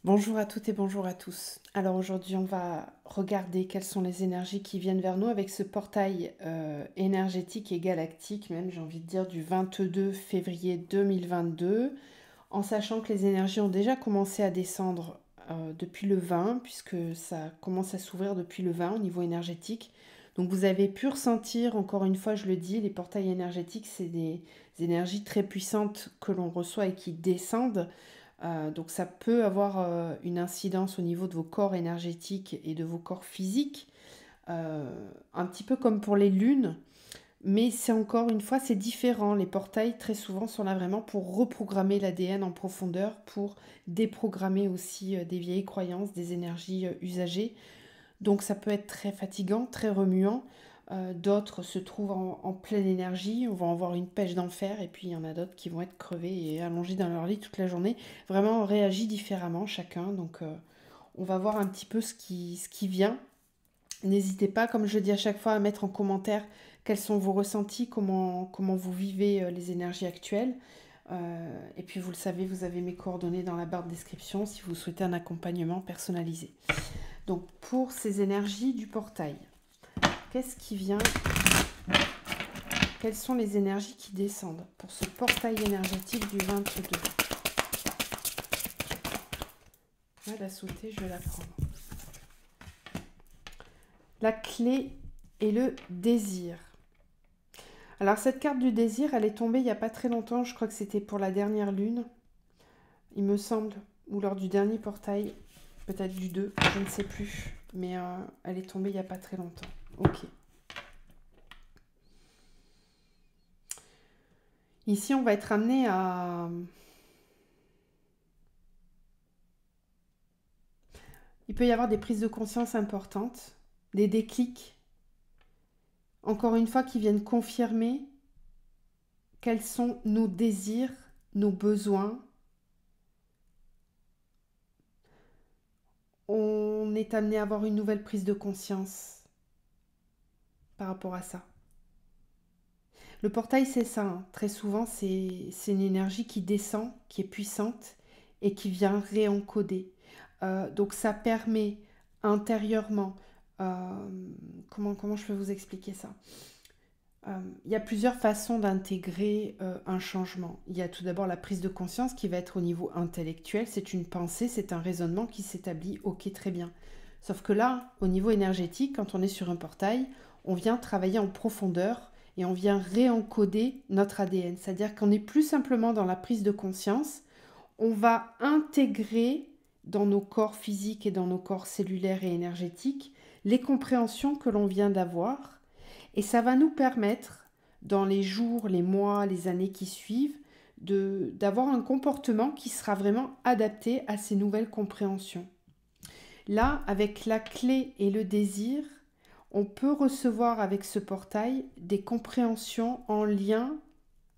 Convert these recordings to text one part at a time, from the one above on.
Bonjour à toutes et bonjour à tous. Alors aujourd'hui, on va regarder quelles sont les énergies qui viennent vers nous avec ce portail énergétique et galactique, même j'ai envie de dire du 22 février 2022, en sachant que les énergies ont déjà commencé à descendre depuis le 20, puisque ça commence à s'ouvrir depuis le 20 au niveau énergétique. Donc vous avez pu ressentir, encore une fois je le dis, les portails énergétiques, c'est des énergies très puissantes que l'on reçoit et qui descendent. Donc ça peut avoir une incidence au niveau de vos corps énergétiques et de vos corps physiques, un petit peu comme pour les lunes, mais c'est encore une fois, c'est différent. Les portails, très souvent, sont là vraiment pour reprogrammer l'ADN en profondeur, pour déprogrammer aussi des vieilles croyances, des énergies usagées. Donc ça peut être très fatigant, très remuant. D'autres se trouvent en pleine énergie, on va avoir une pêche d'enfer, et puis il y en a d'autres qui vont être crevés et allongés dans leur lit toute la journée. Vraiment, on réagit différemment chacun, donc on va voir un petit peu ce qui vient. N'hésitez pas, comme je dis à chaque fois, à mettre en commentaire quels sont vos ressentis, comment vous vivez les énergies actuelles. Et puis vous le savez, vous avez mes coordonnées dans la barre de description si vous souhaitez un accompagnement personnalisé. Donc pour ces énergies du portail, qu'est-ce qui vient? Quelles sont les énergies qui descendent pour ce portail énergétique du 22? Elle a sauté, je vais la prendre. La clé et le désir. Alors cette carte du désir, elle est tombée il n'y a pas très longtemps, je crois que c'était pour la dernière lune, il me semble, ou lors du dernier portail, peut-être du 2, je ne sais plus, mais elle est tombée il n'y a pas très longtemps. Ok. Ici, on va être amené à... Il peut y avoir des prises de conscience importantes, des déclics, encore une fois, qui viennent confirmer quels sont nos désirs, nos besoins. On est amené à avoir une nouvelle prise de conscience par rapport à ça. Le portail, c'est ça, hein. Très souvent, c'est une énergie qui descend, qui est puissante et qui vient réencoder. Donc ça permet intérieurement, comment je peux vous expliquer ça? Il y a plusieurs façons d'intégrer un changement. Il y a tout d'abord la prise de conscience qui va être au niveau intellectuel, c'est une pensée, c'est un raisonnement qui s'établit, ok, très bien. Sauf que là, au niveau énergétique, quand on est sur un portail, on vient travailler en profondeur et on vient réencoder notre ADN. C'est-à-dire qu'on n'est plus simplement dans la prise de conscience, on va intégrer dans nos corps physiques et dans nos corps cellulaires et énergétiques les compréhensions que l'on vient d'avoir, et ça va nous permettre, dans les jours, les mois, les années qui suivent, d'avoir un comportement qui sera vraiment adapté à ces nouvelles compréhensions. Là, avec la clé et le désir, on peut recevoir avec ce portail des compréhensions en lien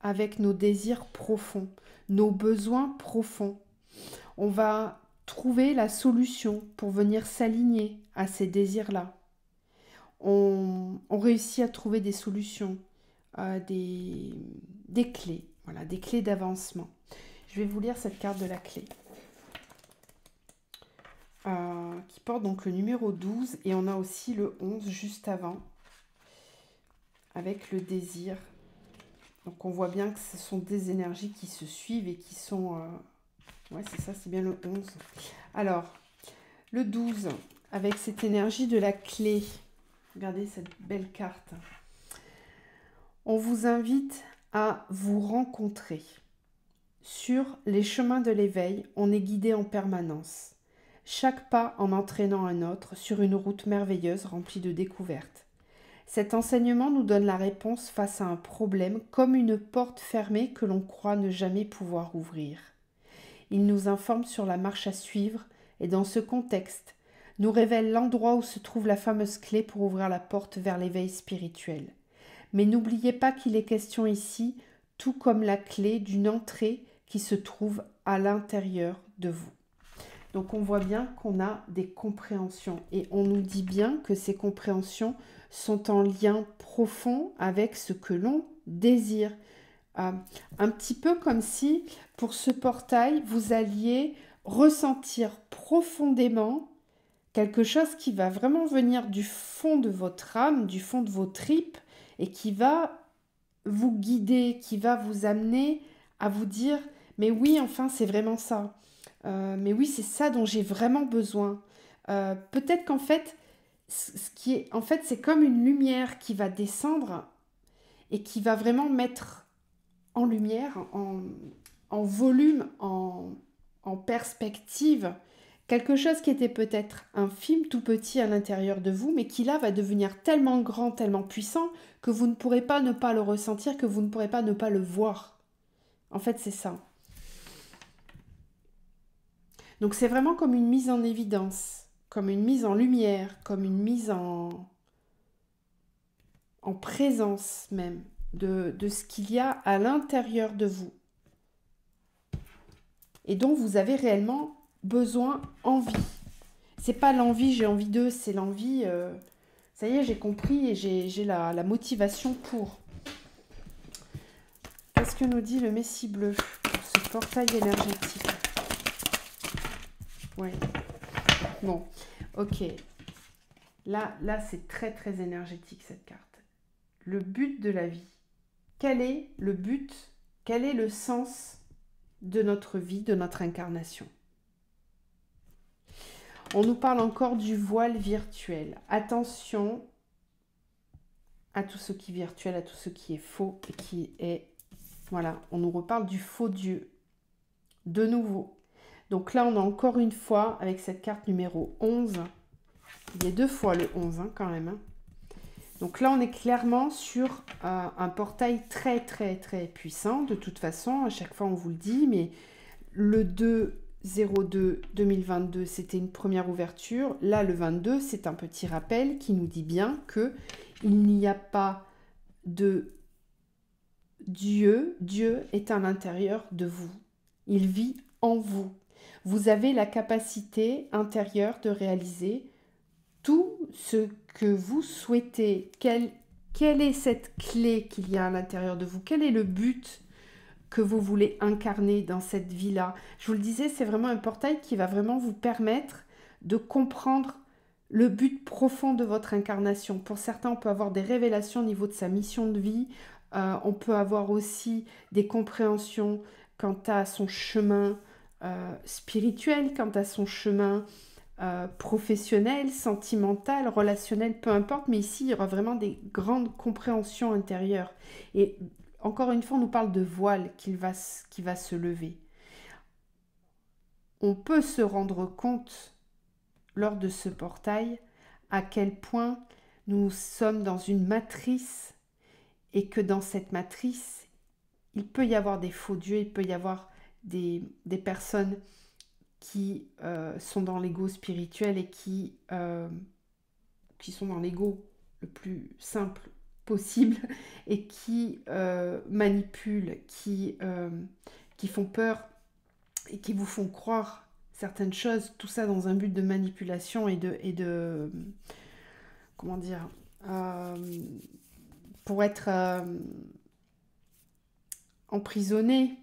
avec nos désirs profonds, nos besoins profonds. On va trouver la solution pour venir s'aligner à ces désirs-là. On réussit à trouver des solutions, des clés, voilà, des clés d'avancement. Je vais vous lire cette carte de la clé, qui porte donc le numéro 12, et on a aussi le 11 juste avant, avec le désir. Donc on voit bien que ce sont des énergies qui se suivent et qui sont... ouais, c'est ça, c'est bien le 11. Alors, le 12, avec cette énergie de la clé. Regardez cette belle carte. On vous invite à vous rencontrer. Sur les chemins de l'éveil, on est guidé en permanence. Chaque pas en entraînant un autre sur une route merveilleuse remplie de découvertes. Cet enseignement nous donne la réponse face à un problème comme une porte fermée que l'on croit ne jamais pouvoir ouvrir. Il nous informe sur la marche à suivre et dans ce contexte, nous révèle l'endroit où se trouve la fameuse clé pour ouvrir la porte vers l'éveil spirituel. Mais n'oubliez pas qu'il est question ici, tout comme la clé, d'une entrée qui se trouve à l'intérieur de vous. Donc on voit bien qu'on a des compréhensions et on nous dit bien que ces compréhensions sont en lien profond avec ce que l'on désire. Un petit peu comme si pour ce portail, vous alliez ressentir profondément quelque chose qui va vraiment venir du fond de votre âme, du fond de vos tripes, et qui va vous guider, qui va vous amener à vous dire « Mais oui, enfin, c'est vraiment ça. Mais oui, c'est ça dont j'ai vraiment besoin. Peut-être qu'en fait, c'est comme une lumière qui va descendre et qui va vraiment mettre en lumière, en volume, en perspective, quelque chose qui était peut-être infime, tout petit à l'intérieur de vous, mais qui là va devenir tellement grand, tellement puissant, que vous ne pourrez pas ne pas le ressentir, que vous ne pourrez pas ne pas le voir. En fait, c'est ça. Donc c'est vraiment comme une mise en évidence, comme une mise en lumière, comme une mise en présence même de ce qu'il y a à l'intérieur de vous et dont vous avez réellement besoin, envie. C'est pas l'envie, j'ai envie d'eux, c'est l'envie, ça y est, j'ai compris et j'ai la motivation pour. Qu'est-ce que nous dit le Messie bleu pour ce portail énergétique? Ouais. Bon, ok. Là c'est très très énergétique cette carte. Le but de la vie. Quel est le but? Quel est le sens de notre vie, de notre incarnation? On nous parle encore du voile virtuel. Attention à tout ce qui est virtuel, à tout ce qui est faux et qui est... Voilà, on nous reparle du faux Dieu. De nouveau. Donc là, on a encore une fois, avec cette carte numéro 11, il y a 2 fois le 11 quand même. Donc là, on est clairement sur un portail très, très, très puissant. De toute façon, à chaque fois, on vous le dit, mais le 2/02/2022, c'était une première ouverture. Là, le 22, c'est un petit rappel qui nous dit bien que il n'y a pas de Dieu. Dieu est à l'intérieur de vous. Il vit en vous. Vous avez la capacité intérieure de réaliser tout ce que vous souhaitez. Quelle est cette clé qu'il y a à l'intérieur de vous? Quel est le but que vous voulez incarner dans cette vie-là? Je vous le disais, c'est vraiment un portail qui va vraiment vous permettre de comprendre le but profond de votre incarnation. Pour certains, on peut avoir des révélations au niveau de sa mission de vie. On peut avoir aussi des compréhensions quant à son chemin spirituel, quant à son chemin professionnel, sentimental, relationnel, peu importe. Mais ici, il y aura vraiment des grandes compréhensions intérieures. Et encore une fois, on nous parle de voile qui va se lever. On peut se rendre compte lors de ce portail à quel point nous sommes dans une matrice et que dans cette matrice, il peut y avoir des faux dieux, il peut y avoir des personnes qui sont dans l'ego spirituel et qui sont dans l'ego le plus simple possible et qui manipulent, qui font peur et qui vous font croire certaines choses, tout ça dans un but de manipulation et de comment dire, pour être emprisonné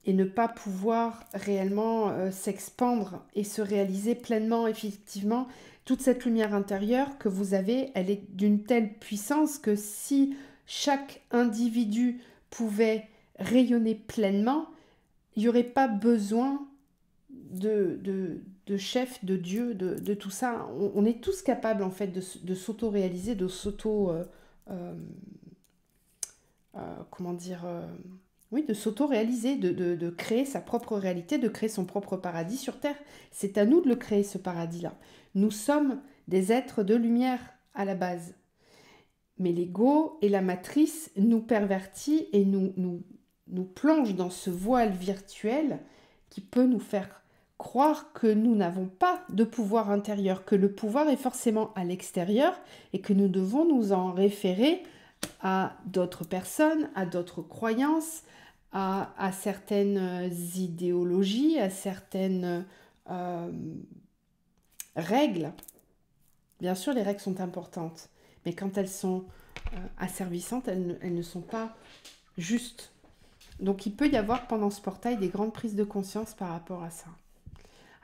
et ne pas pouvoir réellement s'expandre et se réaliser pleinement, effectivement. Toute cette lumière intérieure que vous avez, elle est d'une telle puissance que si chaque individu pouvait rayonner pleinement, il n'y aurait pas besoin de chef, de Dieu, de tout ça. On est tous capables en fait de s'auto-réaliser, de s'auto... comment dire... oui, de s'auto-réaliser, de créer sa propre réalité, de créer son propre paradis sur Terre. C'est à nous de le créer, ce paradis-là. Nous sommes des êtres de lumière à la base. Mais l'ego et la matrice nous pervertit et nous plonge dans ce voile virtuel qui peut nous faire croire que nous n'avons pas de pouvoir intérieur, que le pouvoir est forcément à l'extérieur et que nous devons nous en référer à d'autres personnes, à d'autres croyances, à certaines idéologies, à certaines règles. Bien sûr, les règles sont importantes, mais quand elles sont asservissantes, elles ne sont pas justes. Donc il peut y avoir pendant ce portail des grandes prises de conscience par rapport à ça.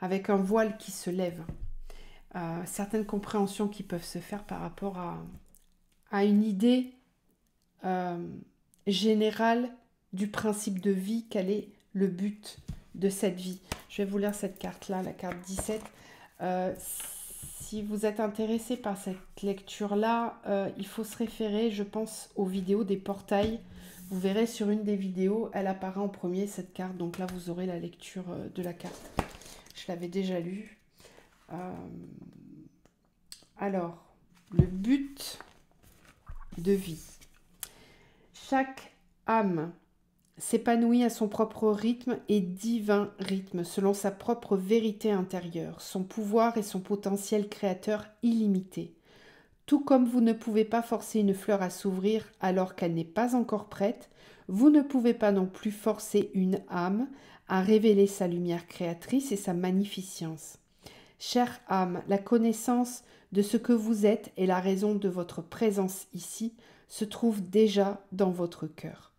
avec un voile qui se lève. Certaines compréhensions qui peuvent se faire par rapport à une idée générale du principe de vie, quel est le but de cette vie. Je vais vous lire cette carte-là, la carte 17. Si vous êtes intéressé par cette lecture-là, il faut se référer, je pense, aux vidéos des portails. Vous verrez sur une des vidéos, elle apparaît en premier, cette carte. Donc là, vous aurez la lecture de la carte. Je l'avais déjà lue. Alors, le but de vie. Chaque âme s'épanouit à son propre rythme et divin rythme, selon sa propre vérité intérieure, son pouvoir et son potentiel créateur illimité. Tout comme vous ne pouvez pas forcer une fleur à s'ouvrir alors qu'elle n'est pas encore prête, vous ne pouvez pas non plus forcer une âme à révéler sa lumière créatrice et sa magnificence. Chère âme, la connaissance de ce que vous êtes et la raison de votre présence ici se trouve déjà dans votre cœur.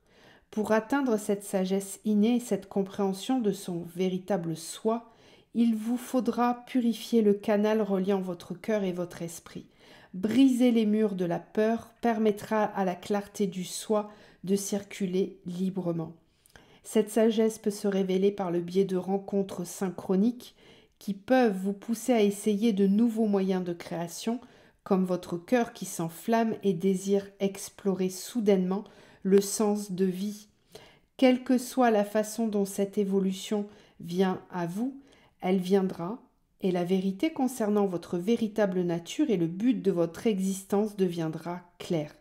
Pour atteindre cette sagesse innée et cette compréhension de son véritable soi, il vous faudra purifier le canal reliant votre cœur et votre esprit. Briser les murs de la peur permettra à la clarté du soi de circuler librement. Cette sagesse peut se révéler par le biais de rencontres synchroniques qui peuvent vous pousser à essayer de nouveaux moyens de création, comme votre cœur qui s'enflamme et désire explorer soudainement le sens de vie. Quelle que soit la façon dont cette évolution vient à vous, elle viendra, et la vérité concernant votre véritable nature et le but de votre existence deviendra claire.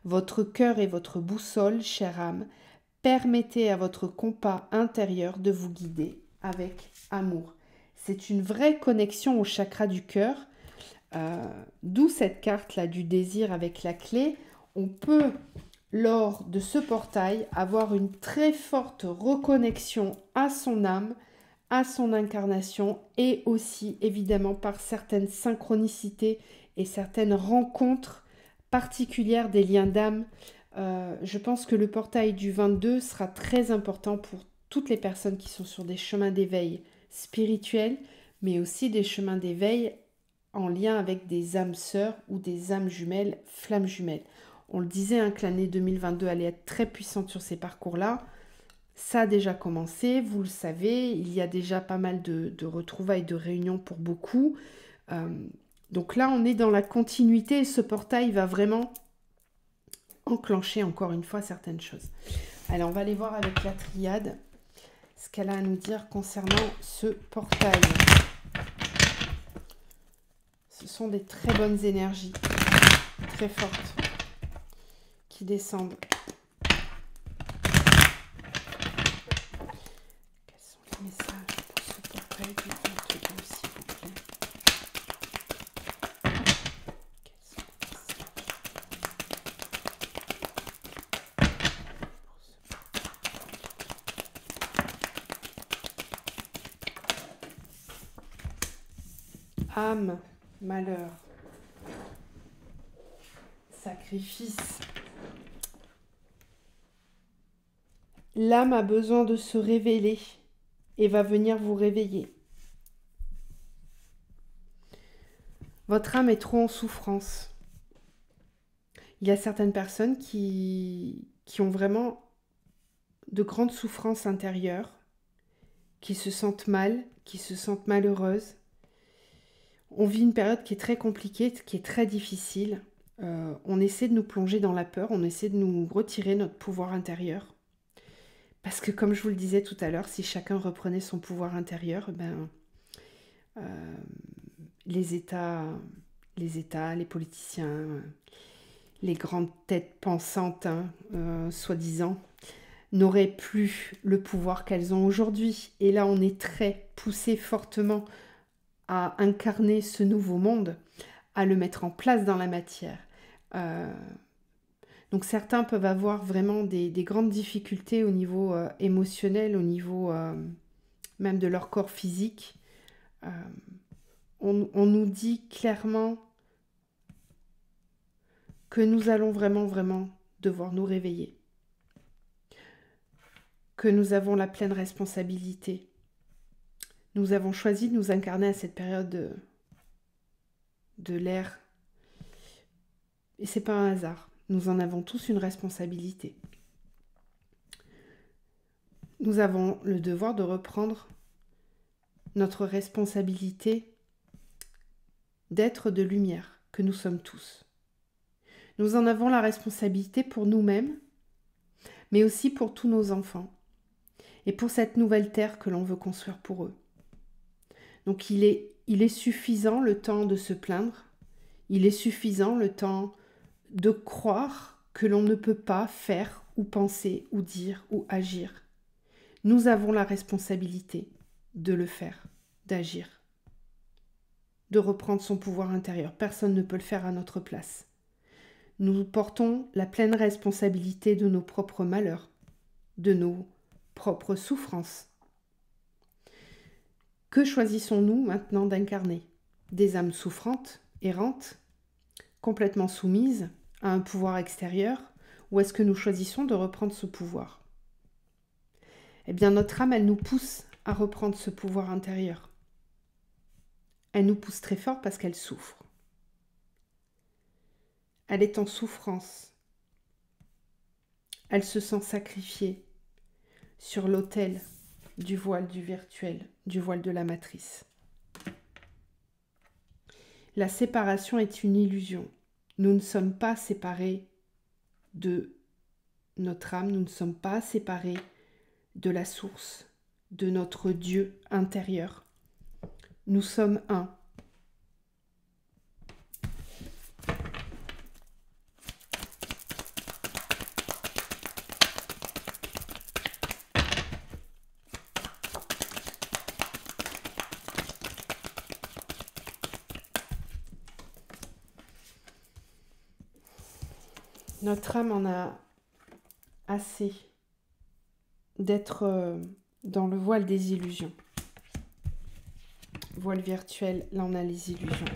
Votre cœur est votre boussole, chère âme. Permettez à votre compas intérieur de vous guider avec amour. C'est une vraie connexion au chakra du cœur, d'où cette carte-là du désir avec la clé. On peut, lors de ce portail, avoir une très forte reconnexion à son âme, à son incarnation et aussi évidemment par certaines synchronicités et certaines rencontres particulières des liens d'âme. Je pense que le portail du 22 sera très important pour toutes les personnes qui sont sur des chemins d'éveil spirituels, mais aussi des chemins d'éveil en lien avec des âmes sœurs ou des âmes jumelles, flammes jumelles. On le disait hein, que l'année 2022 allait être très puissante sur ces parcours-là. Ça a déjà commencé, vous le savez, il y a déjà pas mal de retrouvailles, de réunions pour beaucoup. Donc là, on est dans la continuité et ce portail va vraiment enclencher encore une fois certaines choses. Allez, on va aller voir avec la triade ce qu'elle a à nous dire concernant ce portail. Ce sont des très bonnes énergies, très fortes, qui descendent. Message pour ce portail du 22, s'il vous plaît. Quels sont les messages pour ce portail? Âme, malheur, sacrifice. L'âme a besoin de se révéler et va venir vous réveiller. Votre âme est trop en souffrance. Il y a certaines personnes qui ont vraiment de grandes souffrances intérieures, qui se sentent mal, qui se sentent malheureuses. On vit une période qui est très compliquée, qui est très difficile. On essaie de nous plonger dans la peur, on essaie de nous retirer notre pouvoir intérieur. Parce que comme je vous le disais tout à l'heure, si chacun reprenait son pouvoir intérieur, les États, les politiciens, les grandes têtes pensantes, soi-disant, n'auraient plus le pouvoir qu'elles ont aujourd'hui. Et là, on est très poussé fortement à incarner ce nouveau monde, à le mettre en place dans la matière. Donc certains peuvent avoir vraiment des grandes difficultés au niveau émotionnel, au niveau même de leur corps physique. On nous dit clairement que nous allons vraiment devoir nous réveiller. Que nous avons la pleine responsabilité Nous avons choisi de nous incarner à cette période de l'ère. Et c'est pas un hasard. Nous en avons tous une responsabilité. Nous avons le devoir de reprendre notre responsabilité d'être de lumière que nous sommes tous. Nous en avons la responsabilité pour nous-mêmes, mais aussi pour tous nos enfants et pour cette nouvelle terre que l'on veut construire pour eux. Donc il est suffisant le temps de se plaindre, il est suffisant le temps de croire que l'on ne peut pas faire ou penser ou dire ou agir. Nous avons la responsabilité de le faire, d'agir, de reprendre son pouvoir intérieur. Personne ne peut le faire à notre place. Nous portons la pleine responsabilité de nos propres malheurs, de nos propres souffrances. Que choisissons-nous maintenant d'incarner? Des âmes souffrantes, errantes, complètement soumises à un pouvoir extérieur, ou est-ce que nous choisissons de reprendre ce pouvoir? Eh bien, notre âme, elle nous pousse à reprendre ce pouvoir intérieur. Elle nous pousse très fort parce qu'elle souffre. Elle est en souffrance. Elle se sent sacrifiée sur l'autel du voile du virtuel, du voile de la matrice. La séparation est une illusion. Nous ne sommes pas séparés de notre âme, nous ne sommes pas séparés de la source, de notre Dieu intérieur. Nous sommes un. Notre âme en a assez d'être dans le voile des illusions. Voile virtuel, là on a les illusions.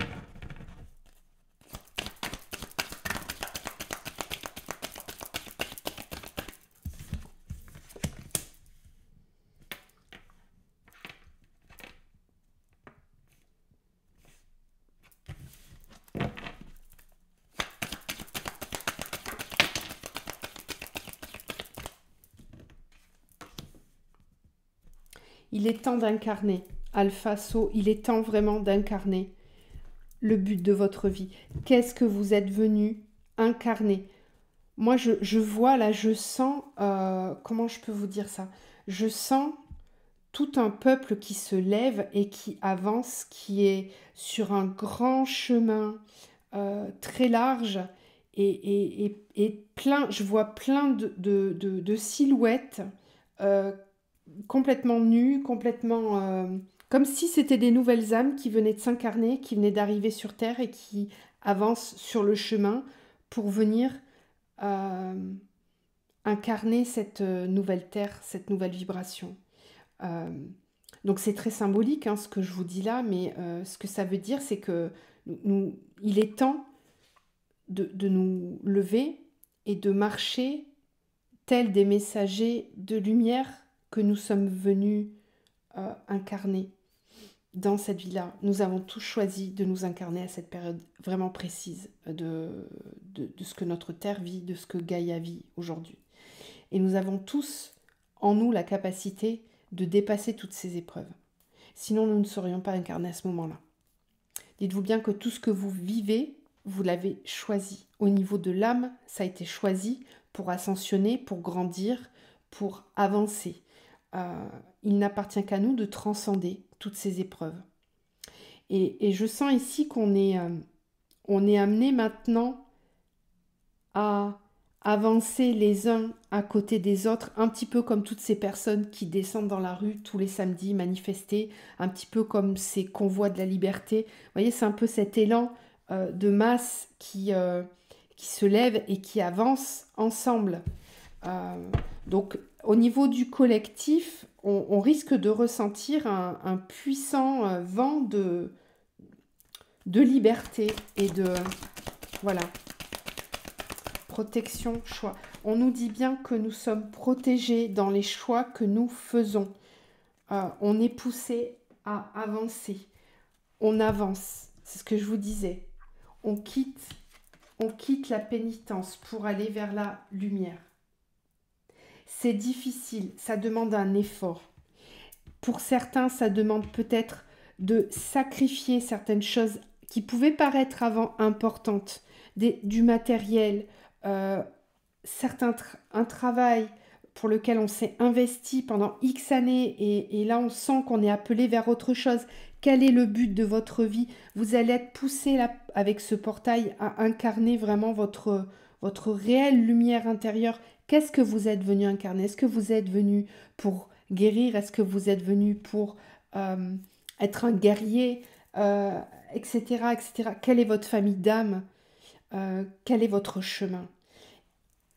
Il est temps d'incarner, Alpha So, il est temps vraiment d'incarner le but de votre vie. Qu'est-ce que vous êtes venu incarner? Moi, je vois là, je sens, comment je peux vous dire ça? Je sens tout un peuple qui se lève et qui avance, qui est sur un grand chemin très large et plein, je vois plein de silhouettes complètement nues, complètement comme si c'était des nouvelles âmes qui venaient de s'incarner, qui venaient d'arriver sur Terre et qui avancent sur le chemin pour venir incarner cette nouvelle Terre, cette nouvelle vibration. Donc c'est très symbolique ce que je vous dis là, mais ce que ça veut dire, c'est que il est temps de nous lever et de marcher tels des messagers de lumière que nous sommes venus incarner dans cette vie-là. Nous avons tous choisi de nous incarner à cette période vraiment précise de ce que notre Terre vit, de ce que Gaïa vit aujourd'hui. Et nous avons tous en nous la capacité de dépasser toutes ces épreuves. Sinon, nous ne serions pas incarnés à ce moment-là. Dites-vous bien que tout ce que vous vivez, vous l'avez choisi. Au niveau de l'âme, ça a été choisi pour ascensionner, pour grandir, pour avancer. Il n'appartient qu'à nous de transcender toutes ces épreuves. Et je sens ici qu'on est amené maintenant à avancer les uns à côté des autres, un petit peu comme toutes ces personnes qui descendent dans la rue tous les samedis manifester, un petit peu comme ces convois de la liberté. Vous voyez, c'est un peu cet élan de masse qui se lève et qui avance ensemble. Donc, au niveau du collectif, on risque de ressentir un puissant vent de liberté et de... Voilà. Protection, choix. On nous dit bien que nous sommes protégés dans les choix que nous faisons. On est poussé à avancer. On avance, c'est ce que je vous disais. On quitte la pénitence pour aller vers la lumière. C'est difficile, ça demande un effort. Pour certains, ça demande peut-être de sacrifier certaines choses qui pouvaient paraître avant importantes, du matériel, un travail pour lequel on s'est investi pendant X années et là on sent qu'on est appelé vers autre chose. Quel est le but de votre vie? Vous allez être poussé là, avec ce portail à incarner vraiment votre réelle lumière intérieure. Qu'est-ce que vous êtes venu incarner? Est-ce que vous êtes venu pour guérir? Est-ce que vous êtes venu pour être un guerrier, etc., etc. Quelle est votre famille d'âme? Quel est votre chemin?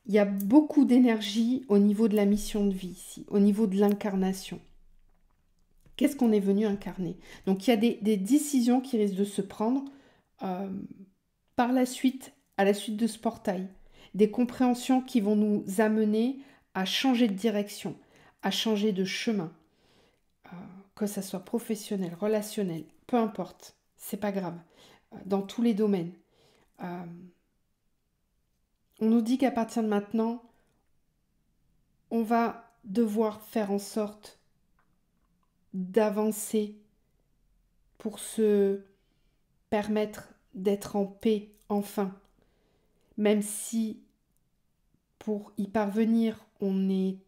Il y a beaucoup d'énergie au niveau de la mission de vie ici, au niveau de l'incarnation. Qu'est-ce qu'on est venu incarner? Donc il y a des décisions qui risquent de se prendre par la suite, à la suite de ce portail. Des compréhensions qui vont nous amener à changer de direction, à changer de chemin. Que ça soit professionnel, relationnel, peu importe, c'est pas grave. Dans tous les domaines. On nous dit qu'à partir de maintenant, on va devoir faire en sorte d'avancer pour se permettre d'être en paix enfin. Même si pour y parvenir, on est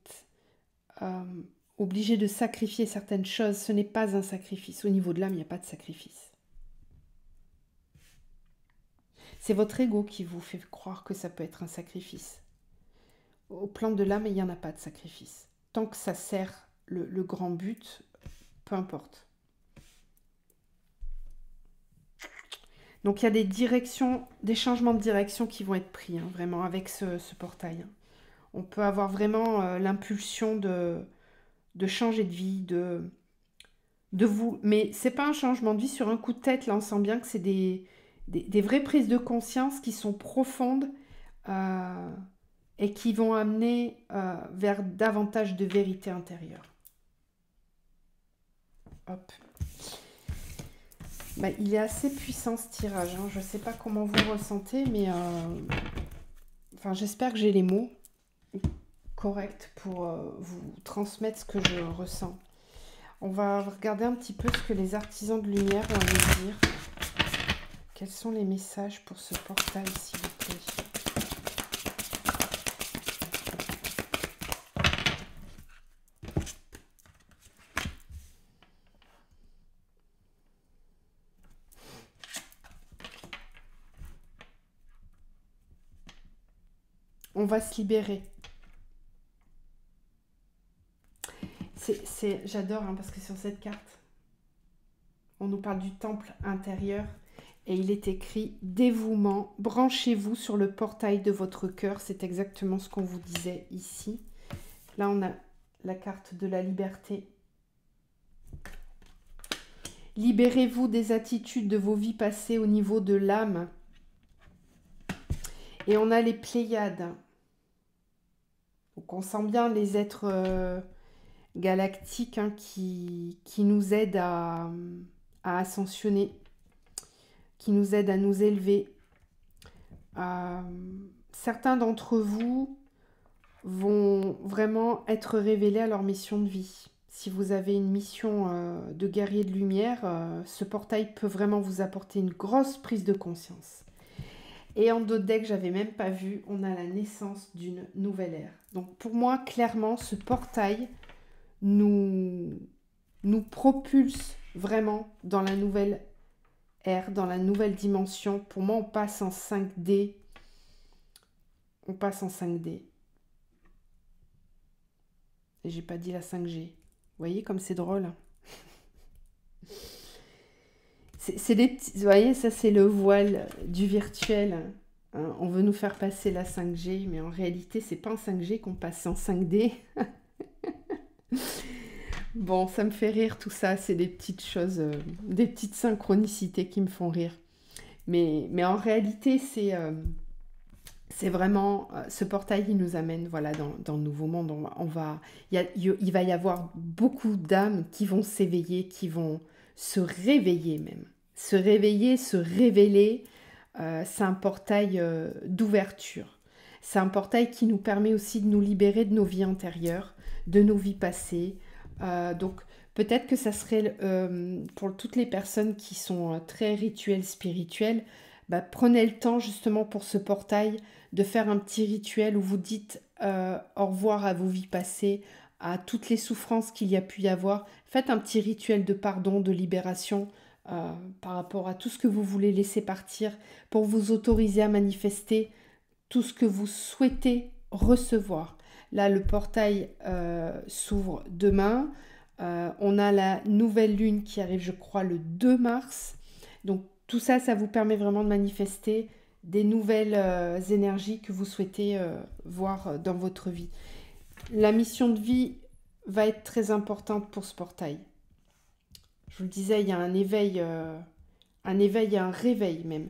obligé de sacrifier certaines choses, ce n'est pas un sacrifice. Au niveau de l'âme, il n'y a pas de sacrifice. C'est votre ego qui vous fait croire que ça peut être un sacrifice. Au plan de l'âme, il n'y en a pas de sacrifice. Tant que ça sert le grand but, peu importe. Donc il y a des directions, des changements de direction qui vont être pris, vraiment, avec ce portail. On peut avoir vraiment l'impulsion de changer de vie, de vous. Mais c'est pas un changement de vie sur un coup de tête. Là, on sent bien que c'est des vraies prises de conscience qui sont profondes et qui vont amener vers davantage de vérité intérieure. Hop. Bah, il est assez puissant ce tirage. Je ne sais pas comment vous ressentez, mais enfin, j'espère que j'ai les mots corrects pour vous transmettre ce que je ressens. On va regarder un petit peu ce que les artisans de lumière ont à nous dire. Quels sont les messages pour ce portail, s'il vous plaît? On va se libérer. J'adore parce que sur cette carte, on nous parle du temple intérieur et il est écrit dévouement, branchez-vous sur le portail de votre cœur. C'est exactement ce qu'on vous disait ici. Là, on a la carte de la liberté. Libérez-vous des attitudes de vos vies passées au niveau de l'âme. Et on a les Pléiades. Donc on sent bien les êtres galactiques qui nous aident à ascensionner, qui nous aident à nous élever. Certains d'entre vous vont vraiment être révélés à leur mission de vie. Si vous avez une mission de guerrier de lumière, ce portail peut vraiment vous apporter une grosse prise de conscience. Et en d'autres decks, j'avais même pas vu, on a la naissance d'une nouvelle ère. Donc pour moi, clairement, ce portail nous propulse vraiment dans la nouvelle ère, dans la nouvelle dimension. Pour moi, on passe en 5D. On passe en 5D. Et j'ai pas dit la 5G. Vous voyez comme c'est drôle. C'est des petits, vous voyez, ça c'est le voile du virtuel. On veut nous faire passer la 5G, mais en réalité, c'est pas en 5G qu'on passe en 5D. Bon, ça me fait rire tout ça. C'est des petites choses, des petites synchronicités qui me font rire. Mais en réalité, c'est vraiment ce portail qui nous amène voilà, dans le nouveau monde. Il va y avoir beaucoup d'âmes qui vont s'éveiller, qui vont se réveiller même. Se réveiller, se révéler, c'est un portail d'ouverture. C'est un portail qui nous permet aussi de nous libérer de nos vies antérieures, de nos vies passées. Donc peut-être que ça serait, pour toutes les personnes qui sont très rituelles, spirituelles, bah, prenez le temps justement pour ce portail de faire un petit rituel où vous dites au revoir à vos vies passées, à toutes les souffrances qu'il y a pu y avoir. Faites un petit rituel de pardon, de libération par rapport à tout ce que vous voulez laisser partir pour vous autoriser à manifester tout ce que vous souhaitez recevoir. Là, le portail s'ouvre demain. On a la nouvelle lune qui arrive, je crois, le 2 mars. Donc, tout ça, ça vous permet vraiment de manifester des nouvelles énergies que vous souhaitez voir dans votre vie. La mission de vie va être très importante pour ce portail. Je vous le disais, il y a un éveil et un réveil même.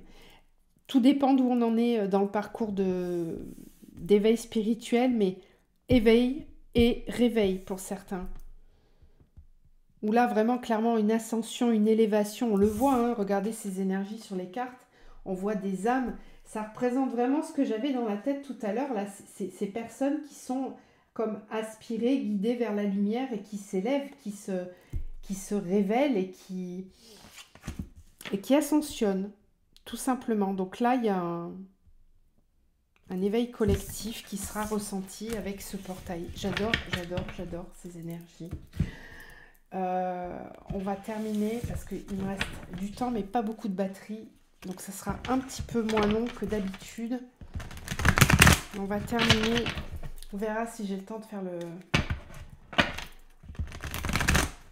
Tout dépend d'où on en est dans le parcours d'éveil spirituel, mais éveil et réveil pour certains. Où là, vraiment, clairement, une ascension, une élévation, on le voit, hein, regardez ces énergies sur les cartes, on voit des âmes, ça représente vraiment ce que j'avais dans la tête tout à l'heure, là, ces personnes qui sont comme aspirées, guidées vers la lumière et qui s'élèvent, qui se révèlent et qui ascensionnent, tout simplement. Donc là, il y a un éveil collectif qui sera ressenti avec ce portail. J'adore ces énergies. On va terminer parce qu'il me reste du temps mais pas beaucoup de batterie, donc ça sera un petit peu moins long que d'habitude. On va terminer, on verra si j'ai le temps de faire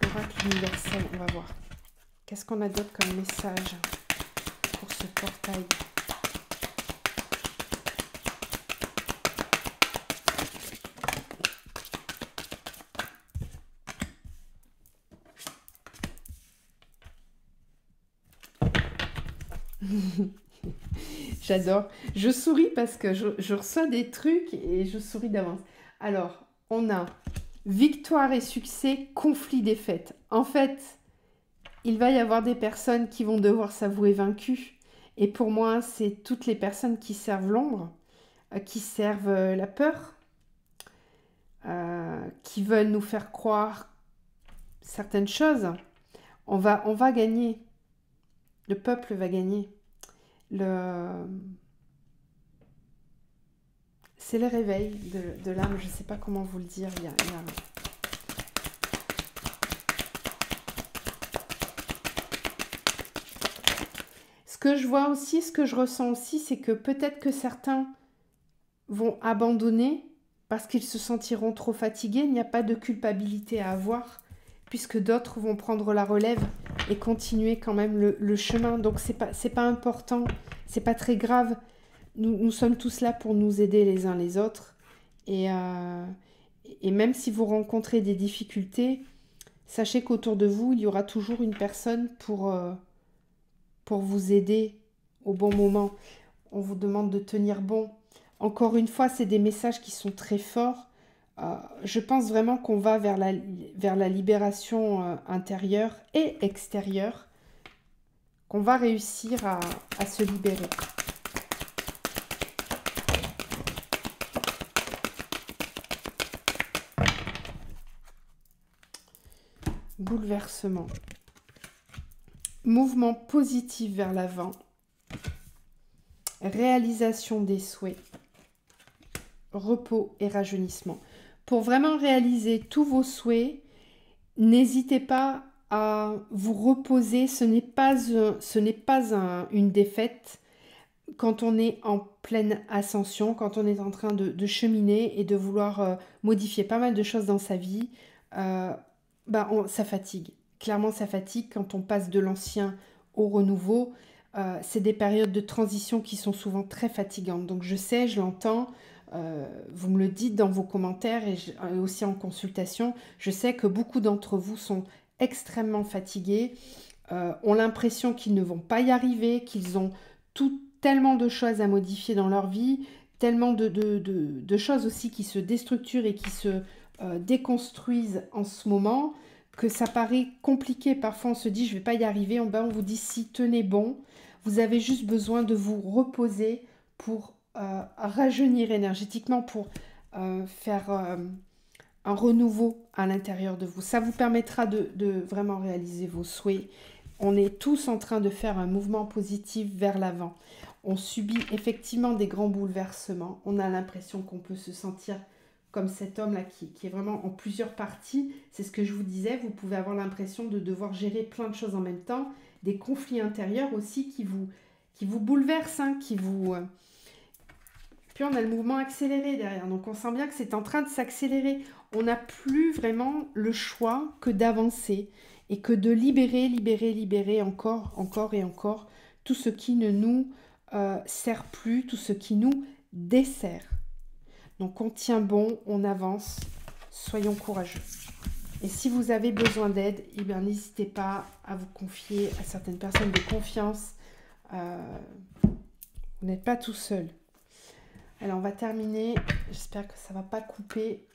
l'oracle universel. On va voir qu'est-ce qu'on a d'autre comme message pour ce portail. J'adore. Je souris parce que je reçois des trucs et je souris d'avance. Alors, on a victoire et succès, conflit, défaite. En fait, il va y avoir des personnes qui vont devoir s'avouer vaincues. Et pour moi, c'est toutes les personnes qui servent l'ombre, qui servent la peur, qui veulent nous faire croire certaines choses. On va gagner. Le peuple va gagner. C'est le réveil de l'âme, je ne sais pas comment vous le dire. Ce que je vois aussi, ce que je ressens aussi, c'est que peut-être que certains vont abandonner parce qu'ils se sentiront trop fatigués. Il n'y a pas de culpabilité à avoir, puisque d'autres vont prendre la relève et continuer quand même le chemin. Donc c'est pas important, c'est pas très grave. Nous sommes tous là pour nous aider les uns les autres. Et même si vous rencontrez des difficultés, sachez qu'autour de vous, il y aura toujours une personne pour vous aider au bon moment. On vous demande de tenir bon. Encore une fois, c'est des messages qui sont très forts. Je pense vraiment qu'on va vers la libération intérieure et extérieure, qu'on va réussir à se libérer. Bouleversement. Mouvement positif vers l'avant. Réalisation des souhaits. Repos et rajeunissement. Pour vraiment réaliser tous vos souhaits, n'hésitez pas à vous reposer. Ce n'est pas une défaite quand on est en pleine ascension, quand on est en train de cheminer et de vouloir modifier pas mal de choses dans sa vie. Ça fatigue. Clairement, ça fatigue quand on passe de l'ancien au renouveau. C'est des périodes de transition qui sont souvent très fatigantes. Donc je sais, je l'entends, vous me le dites dans vos commentaires et aussi en consultation. Je sais que beaucoup d'entre vous sont extrêmement fatigués, ont l'impression qu'ils ne vont pas y arriver, qu'ils ont tellement de choses à modifier dans leur vie, tellement de choses aussi qui se déstructurent et qui se déconstruisent en ce moment, que ça paraît compliqué. Parfois, on se dit, je ne vais pas y arriver. Ben, on vous dit, si, tenez bon. Vous avez juste besoin de vous reposer pour rajeunir énergétiquement, pour faire un renouveau à l'intérieur de vous. Ça vous permettra de vraiment réaliser vos souhaits. On est tous en train de faire un mouvement positif vers l'avant. On subit effectivement des grands bouleversements. On a l'impression qu'on peut se sentir comme cet homme-là qui est vraiment en plusieurs parties. C'est ce que je vous disais, vous pouvez avoir l'impression de devoir gérer plein de choses en même temps, des conflits intérieurs aussi qui vous bouleversent, hein, qui vous... Puis on a le mouvement accéléré derrière, donc on sent bien que c'est en train de s'accélérer. On n'a plus vraiment le choix que d'avancer et que de libérer encore et encore tout ce qui ne nous sert plus, tout ce qui nous dessert. Donc on tient bon, on avance, soyons courageux. Et si vous avez besoin d'aide, eh bien n'hésitez pas à vous confier à certaines personnes de confiance. Vous n'êtes pas tout seul. Alors on va terminer, j'espère que ça ne va pas couper.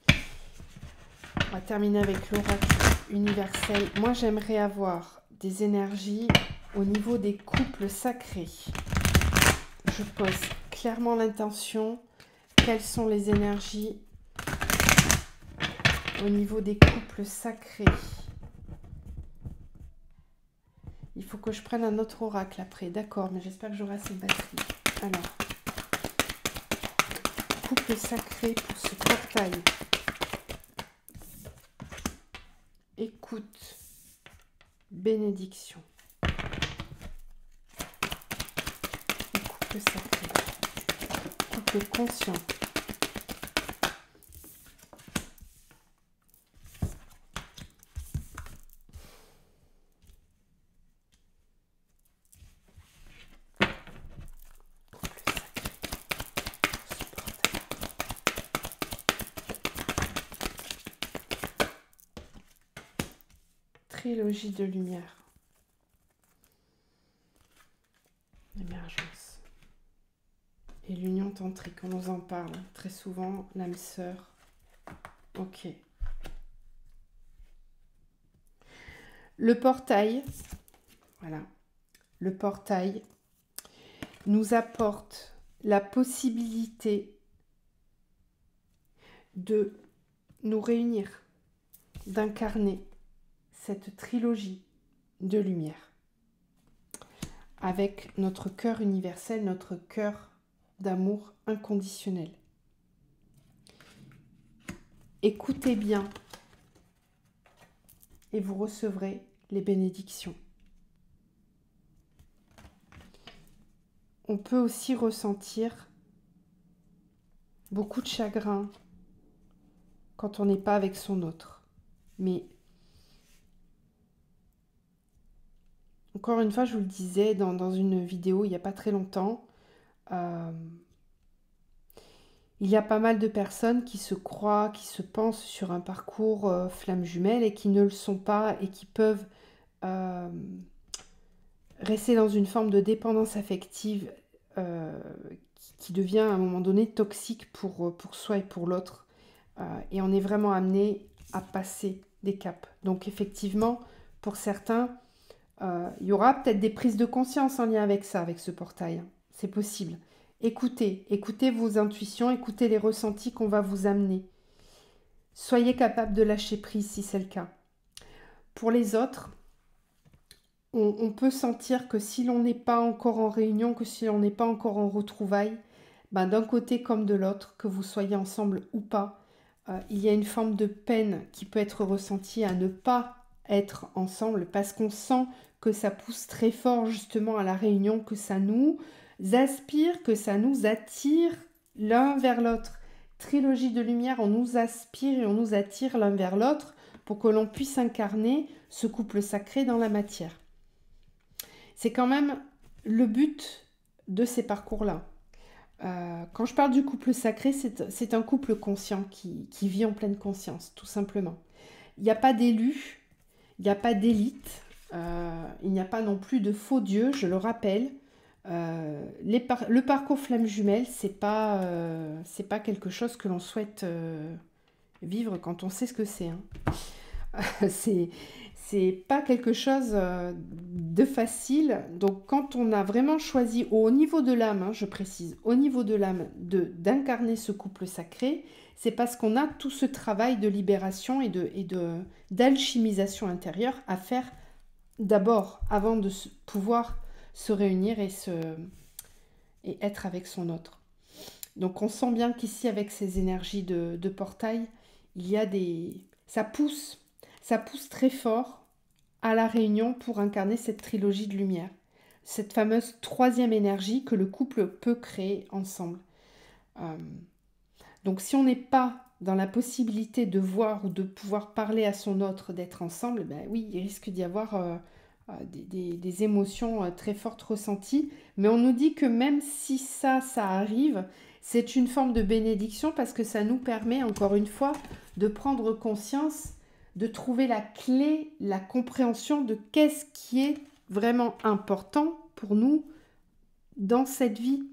On va terminer avec l'oracle universel. Moi j'aimerais avoir des énergies au niveau des couples sacrés. Je pose clairement l'intention. Quelles sont les énergies au niveau des couples sacrés? Il faut que je prenne un autre oracle après. D'accord, mais j'espère que j'aurai assez de batterie. Alors, couple sacré pour ce portail. Écoute, bénédiction. Couple sacré. Couple conscient. Trilogie de lumière. L'émergence. Et l'union tantrique, on nous en parle très souvent, l'âme sœur. Ok. Le portail, voilà. Le portail nous apporte la possibilité de nous réunir, d'incarner cette trilogie de lumière avec notre cœur universel, notre cœur d'amour inconditionnel. Écoutez bien et vous recevrez les bénédictions. On peut aussi ressentir beaucoup de chagrin quand on n'est pas avec son autre. Mais encore une fois, je vous le disais dans une vidéo il n'y a pas très longtemps, il y a pas mal de personnes qui se croient, qui se pensent sur un parcours flamme jumelle et qui ne le sont pas et qui peuvent rester dans une forme de dépendance affective qui devient à un moment donné toxique pour soi et pour l'autre. Et on est vraiment amené à passer des caps. Donc effectivement, pour certains, il y aura peut-être des prises de conscience en lien avec ça, avec ce portail. C'est possible. Écoutez vos intuitions, écoutez les ressentis qu'on va vous amener. Soyez capable de lâcher prise si c'est le cas. Pour les autres, on peut sentir que si l'on n'est pas encore en réunion, que si l'on n'est pas encore en retrouvailles, ben d'un côté comme de l'autre, que vous soyez ensemble ou pas, il y a une forme de peine qui peut être ressentie à ne pas être ensemble parce qu'on sent que ça pousse très fort justement à la réunion, que ça nous aspire, que ça nous attire l'un vers l'autre. Trilogie de lumière, on nous aspire et on nous attire l'un vers l'autre pour que l'on puisse incarner ce couple sacré dans la matière. C'est quand même le but de ces parcours-là. Quand je parle du couple sacré, c'est un couple conscient qui vit en pleine conscience, tout simplement. Il n'y a pas d'élus, il n'y a pas d'élite, il n'y a pas non plus de faux dieux, je le rappelle. Le parcours flamme jumelle, c'est pas quelque chose que l'on souhaite vivre quand on sait ce que c'est. C'est pas quelque chose de facile. Donc quand on a vraiment choisi au niveau de l'âme, hein, je précise, au niveau de l'âme, d'incarner ce couple sacré, c'est parce qu'on a tout ce travail de libération et d'alchimisation intérieure à faire d'abord, avant de pouvoir se réunir et être avec son autre. Donc on sent bien qu'ici, avec ces énergies de portail, il y a ça pousse très fort à la réunion pour incarner cette trilogie de lumière. Cette fameuse troisième énergie que le couple peut créer ensemble. Donc si on n'est pas dans la possibilité de voir ou de pouvoir parler à son autre, d'être ensemble, ben oui, il risque d'y avoir des émotions très fortes ressenties. Mais on nous dit que même si ça arrive, c'est une forme de bénédiction parce que ça nous permet, encore une fois, de prendre conscience, de trouver la clé, la compréhension de qu'est-ce qui est vraiment important pour nous dans cette vie.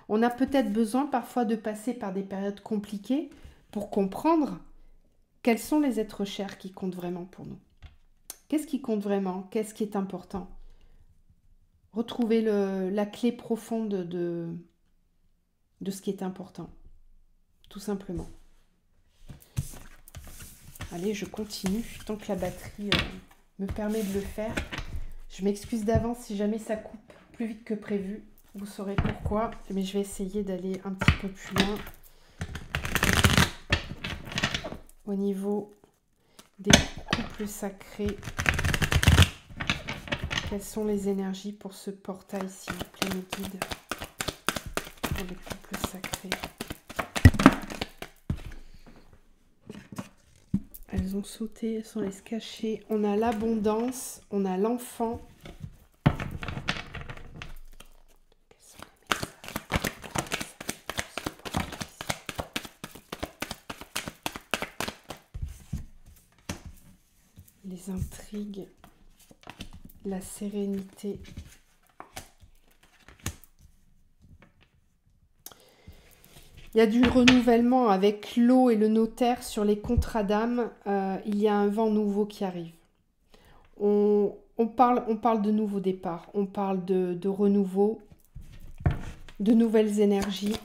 On a peut-être besoin parfois de passer par des périodes compliquées pour comprendre quels sont les êtres chers qui comptent vraiment pour nous. Qu'est-ce qui compte vraiment? Qu'est-ce qui est important? Retrouver la clé profonde de ce qui est important, tout simplement. Allez, je continue tant que la batterie me permet de le faire. Je m'excuse d'avance si jamais ça coupe plus vite que prévu. Vous saurez pourquoi, mais je vais essayer d'aller un petit peu plus loin au niveau des couples sacrés. Quelles sont les énergies pour ce portail, s'il vous plaît, mes guides, pour les couples sacrés? Elles ont sauté, elles sont allées se cacher. On a l'abondance, on a l'enfant. Les intrigues, la sérénité. Il y a du renouvellement avec l'eau et le notaire sur les contrats d'âme. Il y a un vent nouveau qui arrive. On parle de nouveau départ. On parle de renouveau, de nouvelles énergies.